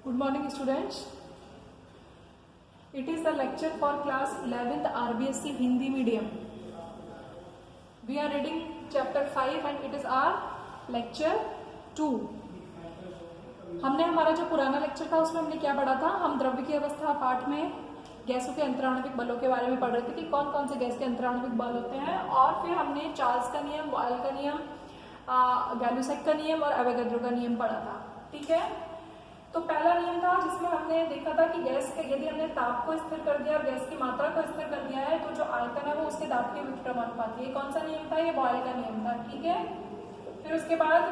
Good morning students. It is the lecture for class 11th RBSc Hindi medium. We are reading chapter 5 and it is our lecture 2. हमने हमारा जो पुराना lecture था उसमें हमने क्या पढ़ा था, हम द्रव्य की अवस्था पाठ में गैसों के अंतराण्विक बलों के बारे में पढ़ रहे थे कि कौन कौन से गैस के अंतराण्विक बल होते हैं, और फिर हमने चार्ल्स का नियम, बॉयल का नियम, गैलुसेक का नियम और एवोगैड्रो का नियम पढ़ा था. ठीक है, तो पहला नियम था जिसमें हमने देखा था कि गैस के यदि हमने ताप को स्थिर कर दिया और गैस की मात्रा को स्थिर कर दिया है तो जो आयतन है वो उसके दाब के विक्रमानुपाती. ये कौन सा नियम था? ये बॉयल का नियम था. ठीक है, फिर उसके बाद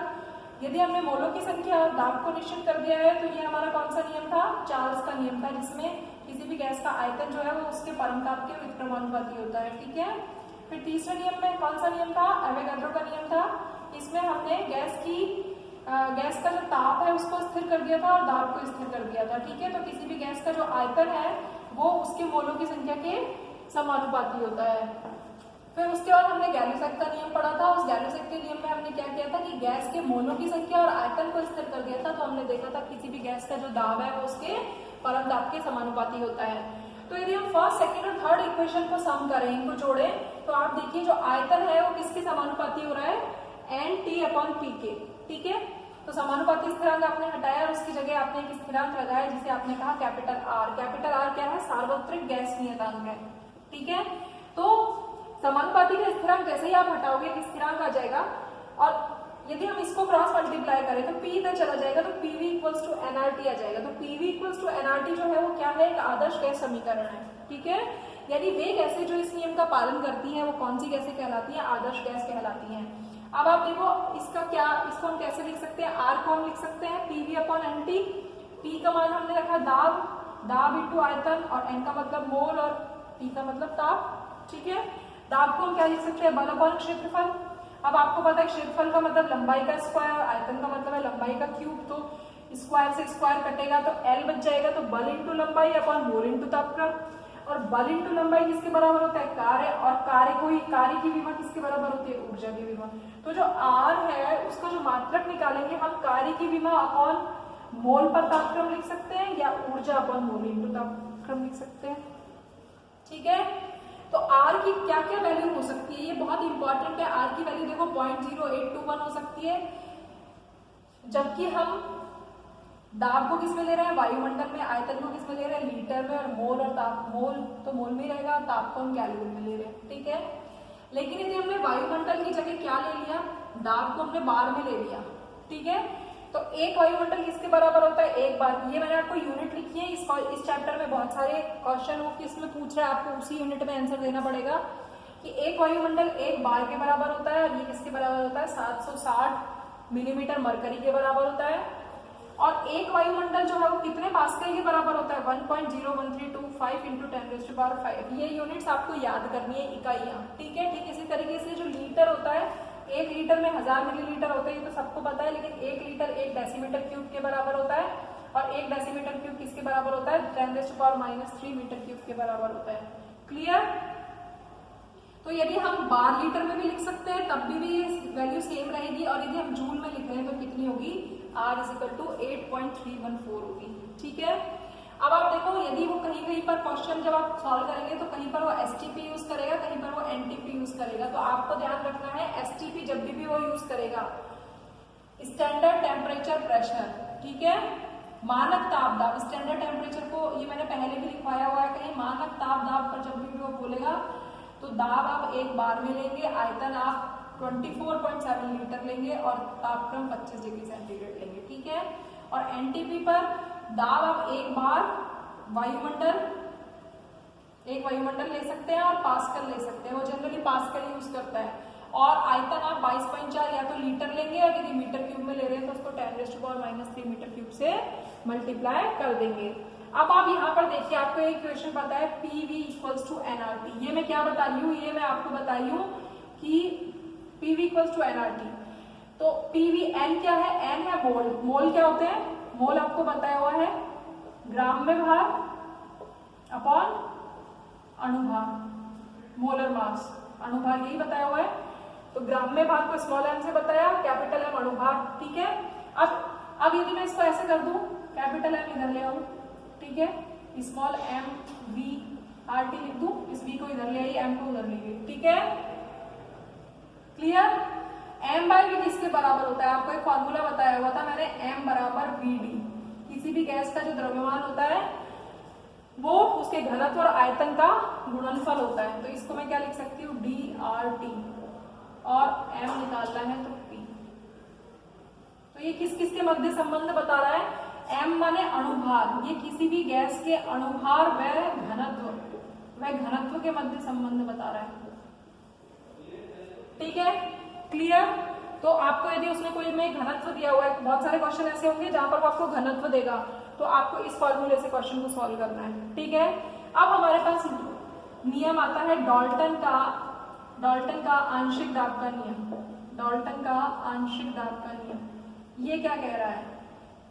यदि हमने मोलों की संख्या और दाब को निश्चित कर दिया है तो ये हमारा कौन सा नियम था? चार्ल्स का नियम था, जिसमें किसी भी गैस का आयतन जो है वो उसके परमताप के विक्रमानुपाती होता है. ठीक है, फिर तीसरे नियम में कौन सा नियम था? एवोगैड्रो का नियम था. इसमें हमने गैस का जो ताप है उसको स्थिर कर दिया था और दाब को स्थिर कर दिया था. ठीक है, तो किसी भी गैस का जो आयतन है वो उसके मोलों की संख्या के समानुपाती होता है. फिर उसके बाद हमने गैलुसेक का नियम पढ़ा था. उस गैलुसेक के नियम में हमने क्या किया था कि गैस के मोलों की संख्या और आयतन को स्थिर कर दिया था. तो हमने देखा था किसी भी गैस का जो दाब है वो उसके परम दाब के समानुपाती होता है. तो यदि हम फर्स्ट, सेकंड और थर्ड इक्वेशन को सम करें, इनको जोड़ें, तो आप देखिए जो आयतन है वो किसके समानुपाती हो रहा है? NT/P के. ठीक है, तो समानुपाती स्थिरांक आपने हटाया और उसकी जगह आपने एक स्थिरांक लगाया जिसे आपने कहा कैपिटल आर. कैपिटल आर क्या है? सार्वत्रिक गैस नियतांक है. ठीक है, तो समानुपाती का स्थिरांक जैसे ही आप हटाओगे एक स्थिरांक आ जाएगा, और यदि हम इसको क्रॉस मल्टीप्लाई करें तो P इधर चला जाएगा तो PV इक्वल्स टू NRT आ जाएगा. तो PV इक्वल्स टू NRT जो है वो क्या है? एक आदर्श गैस समीकरण है. ठीक है, यानी वे गैसें जो इस नियम का पालन करती हैं वो कौन सी गैसें कहलाती हैं? आदर्श गैस कहलाती हैं. अब आप देखो इसका क्या, इसको हम कैसे लिख सकते हैं? आर को हम लिख सकते हैं PV/NT. P का मान हमने रखा दाब इंटू आयतन, और N का मतलब मोल और T का मतलब ताप. ठीक है, दाब को हम क्या लिख सकते हैं? बल/ क्षेत्रफल. अब आपको पता है क्षेत्रफल का मतलब लंबाई का स्क्वायर और आयतन का मतलब है लंबाई का क्यूब. तो स्क्वायर से स्क्वायर कटेगा तो L बच जाएगा. तो बल इंटू लंबाई अपॉन मोल इंटू तापक्रम, और बल इंटू लंबाई किसके बराबर होता है? कार्य, और कार्य की विभव किसके बराबर होती है? ऊर्जा की विभव. तो जो R है उसका जो मात्रक निकालेंगे हम कार्य की विभव अपॉन मोल पर तापक्रम लिख सकते हैं, या ऊर्जा अपॉन मोल इंटू तापक्रम लिख सकते हैं. ठीक है, तो R की क्या क्या वैल्यू हो सकती है? ये बहुत इंपॉर्टेंट है. R की वैल्यू देखो 0.0821 हो सकती है, जबकि हम दाब को किसमें ले रहे हैं? वायुमंडल में. आयतन को किसमें ले रहे हैं? लीटर में. और मोल और ताप, मोल तो मोल में रहेगा, ताप को हम कैलोरी में ले रहे हैं. ठीक है, लेकिन यदि हमने वायुमंडल की जगह क्या ले लिया? दाब को हमने बार में ले लिया. ठीक है, तो एक वायुमंडल किसके बराबर होता है? एक बार. ये मैंने आपको यूनिट लिखी है. इस चैप्टर में बहुत सारे क्वेश्चन वो किसमें पूछ रहा है, आपको उसी यूनिट में आंसर देना पड़ेगा कि एक वायुमंडल एक बार के बराबर होता है, और ये किसके बराबर होता है? 760 मिलीमीटर मरकरी के बराबर होता है. और एक वायुमंडल जो है वो कितने पास्कल के बराबर होता है? 1.01325 इंटू 10⁵. ये यूनिट्स आपको याद करनी है, इकाइयां. ठीक है, ठीक इसी तरीके से जो लीटर होता है, एक लीटर में 1000 मिलीलीटर होता है, ये तो सबको पता है. लेकिन एक लीटर 1 डेसीमीटर क्यूब के बराबर होता है, और 1 डेसीमीटर क्यूब किसके बराबर होता है? 10⁻³ मीटर क्यूब के बराबर होता है. क्लियर? तो यदि हम बार लीटर में भी लिख सकते हैं तब भी ये वैल्यू सेम रहेगी, और यदि हम जूल में लिख रहे हैं तो कितनी होगी? R = 8.314 होगी. ठीक है, अब आप देखो यदि वो कहीं कहीं पर क्वेश्चन जब आप सॉल्व करेंगे तो कहीं पर वो STP यूज करेगा, कहीं पर वो NTP यूज करेगा. तो आपको ध्यान रखना है STP जब भी वो यूज करेगा, स्टैंडर्ड टेम्परेचर प्रेशर. ठीक है, मानक ताप दाब. स्टैंडर्ड टेम्परेचर को ये मैंने पहले भी लिखवाया हुआ है कहीं. मानक ताप दाब पर जब भी वो बोलेगा तो दाब आप एक बार में लेंगे, आयतन आप 24.7 लीटर लेंगे, और तापक्रम 25 डिग्री सेंटीग्रेड लेंगे. ठीक है, और NTP पर दाब आप एक बार एक वायुमंडल ले सकते हैं और पास्कल ले सकते हैं. वो जनरली पास्कल यूज करता है. और आयतन आप 22.4 या तो लीटर लेंगे, और यदि मीटर क्यूब में ले रहे हैं तो उसको 10⁻³ मीटर क्यूब से मल्टीप्लाई कर देंगे. अब आप यहाँ पर देखिए, आपको एक क्वेश्चन पता है PV = NRT. ये मैं क्या बता रही हूँ? ये मैं आपको बता रही हूँ कि PV = NRT. तो PV N क्या है? N है मोल. मोल क्या होते हैं? मोल आपको बताया हुआ है ग्राम में भार अपॉन अणुभार, मोलर मास. अणुभार यही बताया हुआ है. तो ग्राम में भार को स्मॉल m से बताया, कैपिटल M अणुभार. ठीक है, अब अब यदि मैं इसको ऐसे कर दूं, कैपिटल एम इधर ले आऊं, ठीक है, small M V R T लिख दूं, इस वी को इधर ले आई, एम को उधर ले गई, ठीक है, क्लियर। एम बाय वी किसके बराबर होता है, आपको एक फॉर्मूला बताया हुआ था मैंने, एम बराबर वी डी। किसी भी गैस का जो द्रव्यमान होता है वो उसके घनत्व और आयतन का गुणनफल होता है। तो इसको मैं क्या लिख सकती हूँ, डी आर टी, और एम निकालना है तो पी। तो ये किस किस के मध्य संबंध बता रहा है, एम माने अणुभार, ये किसी भी गैस के अणुभार व घनत्व के मध्य संबंध बता रहा है, ठीक है, क्लियर। तो आपको यदि उसने कोई में घनत्व दिया हुआ है, बहुत सारे क्वेश्चन ऐसे होंगे जहां पर वो आपको घनत्व देगा, तो आपको इस फॉर्मूले से क्वेश्चन को सॉल्व करना है, ठीक है। अब हमारे पास नियम आता है डाल्टन का आंशिक दाब का नियम, डाल्टन का आंशिक दाब का नियम। ये क्या कह रहा है,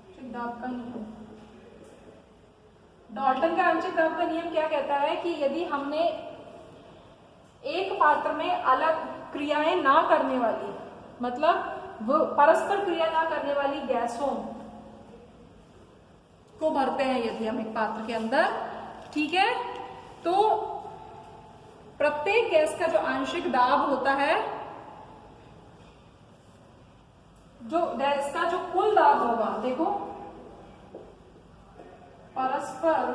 आंशिक दाब का नियम, डाल्टन का आंशिक दाब का नियम क्या कहता है कि यदि हमने एक पात्र में अलग क्रियाएं ना करने वाली, मतलब वो परस्पर क्रिया ना करने वाली गैसों को भरते हैं यदि हम एक पात्र के अंदर, ठीक है, तो प्रत्येक गैस का जो आंशिक दाब होता है, जो गैस का जो कुल दाब होगा, देखो परस्पर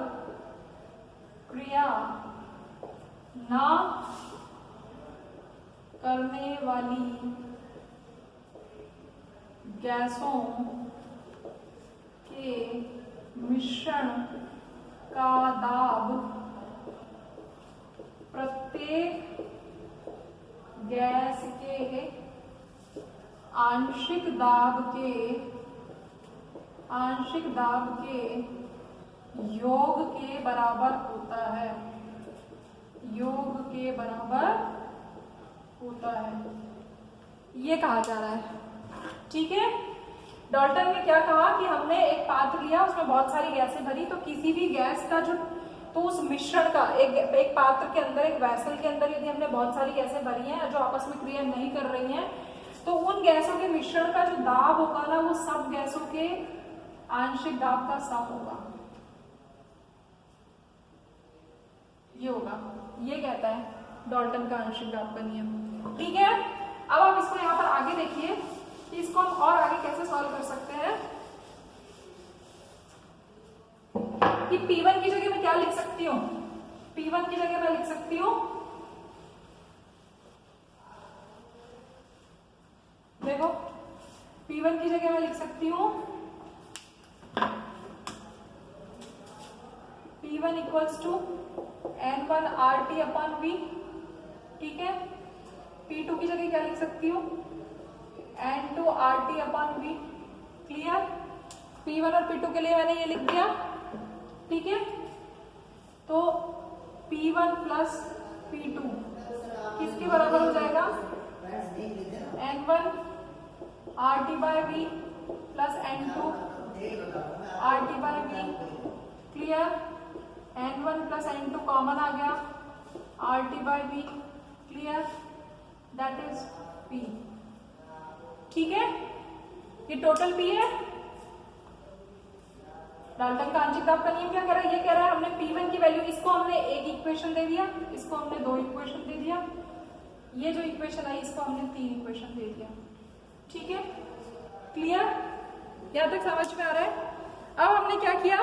क्रिया ना करने वाली गैसों के मिश्रण का दाब प्रत्येक गैस के आंशिक दाब के योग के बराबर होता है, योग के बराबर होता है, ये कहा जा रहा है, ठीक है। डाल्टन ने क्या कहा कि हमने एक पात्र लिया, उसमें बहुत सारी गैसें भरी, तो किसी भी गैस का जो, तो उस मिश्रण का एक पात्र के अंदर, एक वैसल के अंदर यदि हमने बहुत सारी गैसें भरी हैं जो आपस में क्रिया नहीं कर रही हैं, तो उन गैसों के मिश्रण का जो दाब होगा ना, वो सब गैसों के आंशिक दाब का सम होगा, ये होगा, ये कहता है डाल्टन का आंशिक दाब का नियम, ठीक है। अब आप इसको यहाँ पर आगे देखिए कि इसको हम और आगे कैसे सॉल्व कर सकते हैं, कि P1 की जगह मैं क्या लिख सकती हूँ, P1 की जगह मैं लिख सकती हूँ, देखो P1 की जगह मैं लिख सकती हूँ P1 equals to N1 RT upon V, ठीक है। P2 की जगह क्या लिख सकती हूँ, N2 RT upon V, clear. P1 और P2 के लिए मैंने ये लिख दिया, ठीक है। तो P1 प्लस P2 किसके बराबर हो जाएगा, N1 RT by V plus N2 RT by V, clear. N1 plus N2 common आ गया, RT by V, clear, that is P, ठीक है। ये टोटल P है। डाल्टन का आंशिक दाब का नियम क्या कह रहा है, ये कह रहा है हमने P1 की वैल्यू, इसको हमने एक इक्वेशन दे दिया, इसको हमने दो इक्वेशन दे दिया, ये जो इक्वेशन आई इसको हमने तीन इक्वेशन दे दिया, ठीक है, क्लियर, यहां तक समझ में आ रहा है। अब हमने क्या किया,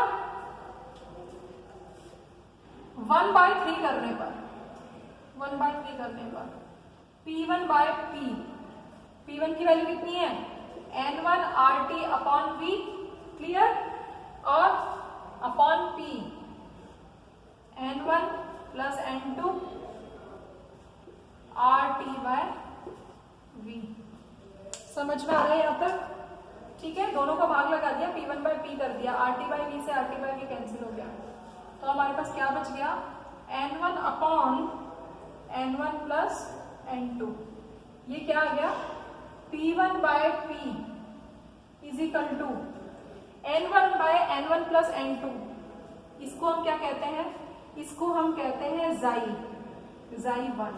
1/3 करने पर, 1/3 करने पर P1 बाय P, P1 की वैल्यू कितनी है, N1 RT upon V, clear, और upon P N1 plus N2 RT by V, समझ में आ रहा है यहाँ तक, ठीक है। दोनों का भाग लगा दिया, P1 बाय P कर दिया, RT बाय V से RT बाय V कैंसिल हो गया, तो हमारे पास क्या बच गया, N1 upon N1 plus N2, ये क्या आ गया, P1 by P is equal to N1 by N1 plus N2, इसको हम क्या कहते हैं, इसको हम कहते हैं Xi 1,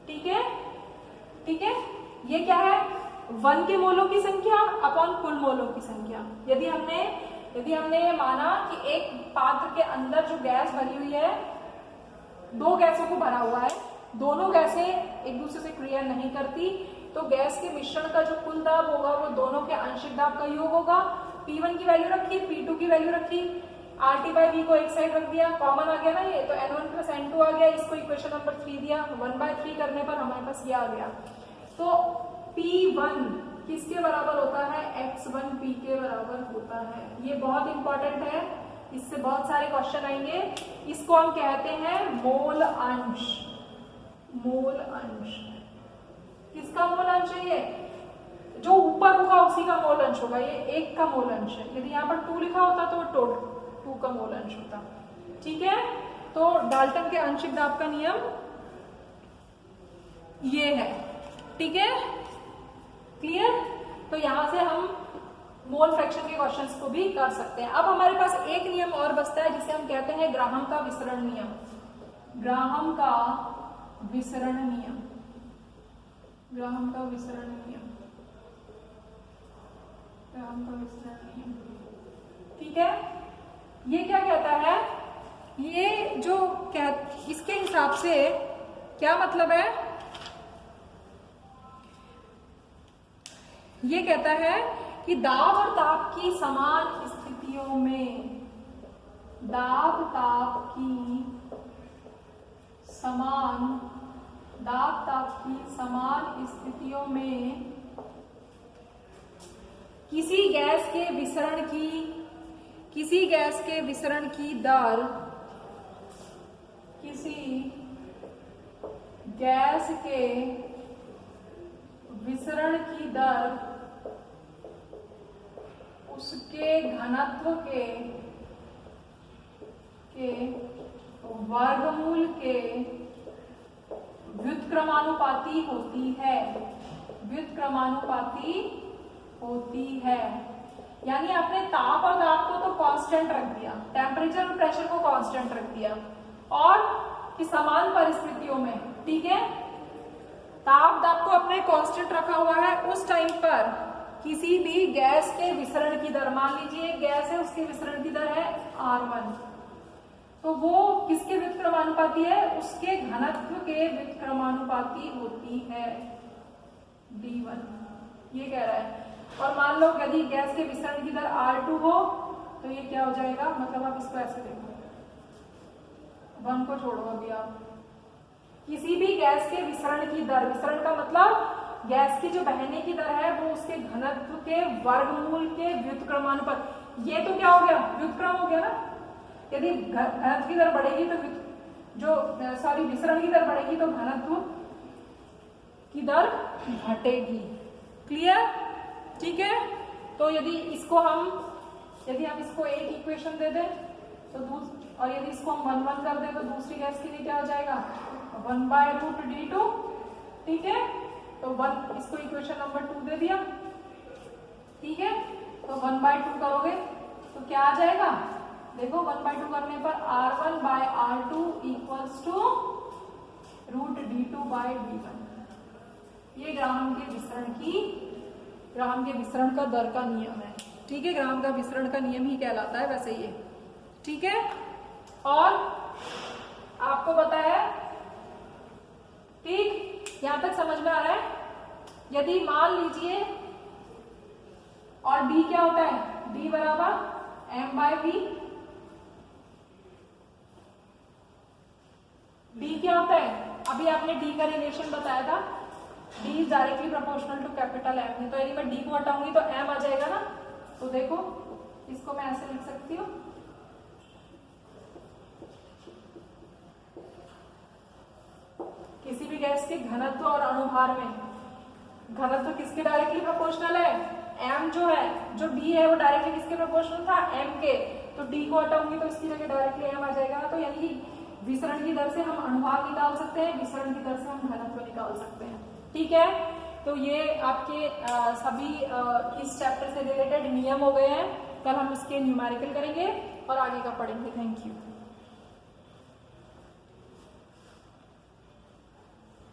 ठीक है, ठीक है। ये क्या है, 1 के मोलों की संख्या अपॉन कुल मोलों की संख्या। यदि हमने ये माना कि एक पात्र के अंदर जो गैस भरी हुई है, 2 गैसों को भरा हुआ है, दोनों गैसें एक दूसरे से क्रिया नहीं करती, तो गैस के मिश्रण का जो कुल दाब होगा वो दोनों के आंशिक दाब का योग होगा। P1 की वैल्यू रखी, P2 की वैल्यू रखी, RT/V को एक साइड रख दिया, कॉमन आ गया ना ये, तो N1 + N2 आ गया, इसको इक्वेशन नंबर 3 दिया, 1/3 करने पर हमारे पास ये आ गया। तो P1 किसके बराबर होता है? X1P के बराबर होता है। ये बहुत इंपॉर्टेंट है, इससे बहुत सारे क्वेश्चन आएंगे। इसको हम कहते हैं मोल अंश। मोल अंश किसका मोल अंश है? ये जो ऊपर होगा उसी का मोल अंश होगा। ये 1 का मोल अंश है। यदि यहाँ पर 2 लिखा होता तो 2 का मोल अंश होता। ठीक है, तो डाल्टन के आंशिक दाब का नियम ये है। ठीक है, क्लियर? तो यहां से हम मोल फ्रैक्शन के क्वेश्चंस को भी कर सकते हैं। अब हमारे पास एक नियम और बचता है जिसे हम कहते हैं ग्राहम का विसरण नियम। ग्राहम का विसरण नियम। ग्राहम का विसरण नियम। ग्राहम का विसरण नियम। ठीक है, ये क्या कहता है? ये जो इसके हिसाब से क्या मतलब है? ये कहता है कि दाब और ताप की समान स्थितियों में, दाब ताप की समान स्थितियों में किसी गैस के विसरण की दर, किसी गैस के विसरण की दर उसके घनत्व के वर्गमूल के व्युत्क्रमानुपाती होती है। व्युत्क्रमानुपाती होती है। यानी आपने ताप और दाब को तो कांस्टेंट रख दिया, टेम्परेचर और प्रेशर को कांस्टेंट रख दिया, और कि समान परिस्थितियों में, ठीक है, ताप दाब को अपने कांस्टेंट रखा हुआ है। उस टाइम पर किसी भी गैस के विसरण की दर, मान लीजिए एक गैस है, उसके विसरण की दर है R1, तो वो किसके व्युत्क्रमानुपाती है? उसके घनत्व के व्युत्क्रमानुपाती होती है, D1, ये कह रहा है। और मान लो यदि गैस के विसरण की दर R2 हो तो ये क्या हो जाएगा? मतलब आप इसको ऐसे देखो, 1 को छोड़ो अभी आप, किसी भी गैस के विसरण की दर, विसरण का मतलब गैस की जो बहने की दर है वो उसके घनत्व के वर्गमूल के व्युत्क्रमानुपात। ये तो क्या हो गया? व्युत्क्रम हो गया ना। यदि घनत्व की दर बढ़ेगी तो विसरण की दर बढ़ेगी तो घनत्व की दर घटेगी। क्लियर? ठीक है, तो यदि हम इसको एक इक्वेशन दे दें तो और यदि इसको हम 1 कर दें तो दूसरी गैस के लिए क्या हो जाएगा? 1/√D2। ठीक है, तो 1, इसको इक्वेशन नंबर 2 दे दिया। ठीक है, तो 1/2 करोगे तो क्या आ जाएगा? देखो 1/2 करने पर R1/R2 = √D2/D1। ये ग्राहम के विसरण का दर का नियम है। ठीक है, ग्राहम का विसरण का नियम ही कहलाता है वैसे ये। ठीक है, और आपको पता है, ठीक, यहां तक समझ में आ रहा है? यदि मान लीजिए, और D क्या होता है? D बराबर M/V। D क्या होता है? अभी आपने D का रिलेशन बताया था, D is directly proportional to capital M। तो यदि मैं D को हटाऊंगी तो M आ जाएगा ना। तो देखो, इसको मैं ऐसे लिख सकती हूँ, किसी भी गैस के घनत्व और अणुभार में, घनत्व किसके डायरेक्टली प्रोपोर्शनल है? M जो है, जो D है वो डायरेक्टली किसके प्रोपोर्शनल था? M के। तो D को हटाऊंगी तो इसकी जगह डायरेक्टली M आ जाएगा। तो यानी कि विसरण की दर से हम अणुभार निकाल सकते हैं, विसरण की दर से हम घनत्व निकाल सकते हैं। ठीक है, तो ये आपके सभी इस चैप्टर से रिलेटेड नियम हो गए हैं। कल हम इसके न्यूमेरिकल करेंगे और आगे का पढ़ेंगे। Thank you.